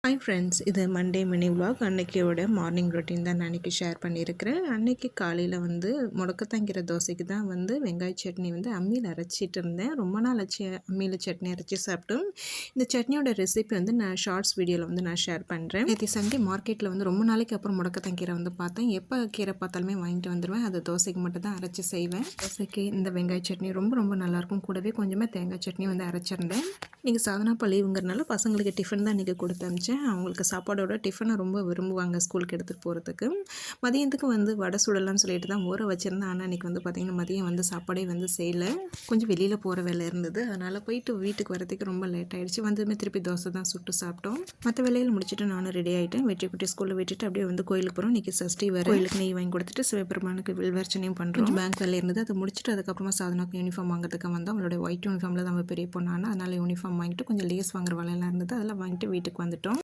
Hi friends, இது Monday mini vlog. அன்னைக்கியோட morning routine தான் நான் அன்றைக்கி ஷேர் பண்ணியிருக்கிறேன். அன்றைக்கி காலையில் முடக்கத்தாங்கிற தோசைக்கு தான் வெங்காய சட்னி அம்மியில் அரைச்சிட்டு இருந்தேன். ரொம்ப நாள் ஆச்சு அம்மியில் சட்னி அரைச்சி சாப்பிட்டு. இந்த சட்னியோட ரெசிபி நான் ஷார்ட்ஸ் வீடியோவில் நான் ஷேர் பண்ணுறேன். நேற்று சண்டே மார்க்கெட்டில் ரொம்ப நாளைக்கு அப்புறம் முடக்கத்தாங்கீரை பார்த்தேன். எப்போ கீரை பார்த்தாலுமே வாங்கிட்டு வந்துடுவேன். அதை தோசைக்கு மட்டும் தான் அரைச்சி செய்வேன். தோசைக்கு இந்த வெங்காய சட்னி ரொம்ப ரொம்ப நல்லாயிருக்கும். கூடவே கொஞ்சமாக தேங்காய் சட்னி அரைச்சிருந்தேன். நீங்கள் சாதனா பள்ளிங்கிறனால பசங்களுக்கு டிஃபன் தான் இன்றைக்கி கொடுத்து அனுப்பிச்சேன். அவங்களுக்கு சாப்பாடோட டிஃபனை ரொம்ப விரும்புவாங்க ஸ்கூலுக்கு எடுத்துகிட்டு போகிறதுக்கு. மதியத்துக்கு வடை சுடலாம்னு சொல்லிட்டு தான் ஊற வச்சுருந்தேன். ஆனால் அன்றைக்கி பார்த்திங்கன்னா மதியம் சாப்பாடே செய்யலை. கொஞ்சம் வெளியில் போகிற வேலை இருந்தது. அதனால் போயிட்டு வீட்டுக்கு வரதுக்கு ரொம்ப லேட் ஆகிடுச்சு. வந்ததுமே திருப்பி தோசை தான் சுட்டு சாப்பிட்டோம். மற்ற வேலையில் முடிச்சுட்டு நானும் ரெடி ஆகிட்டேன். வெற்றி குட்டி ஸ்கூலில் விட்டுட்டு அப்படியே கோயிலுக்கு போகிறோம். இன்றைக்கி சஷ்டி வேறு. கோயிலுக்கு நெய் வாங்கி கொடுத்துட்டு சிவபெருமானுக்கு வில்வர்ச்சனையும் பண்ணுறோம். பேங்க் வேலை இருந்தது. அதை முடிச்சுட்டு அதுக்கப்புறமா சாதனாக்கு யூனிஃபார்ம் வாங்குறதுக்கு வந்தோம். அவளோட ஒயிட் யூனிஃபார்மில் தான் பெரிய பொண்ணானா, அதனால் யூனிஃபார்ம் வாங்கிட்டு கொஞ்சம் லேஸ் வாங்குற வேலையெல்லாம் இருந்தது. அதெல்லாம் வாங்கிட்டு வீட்டுக்கு வந்துட்டோம்.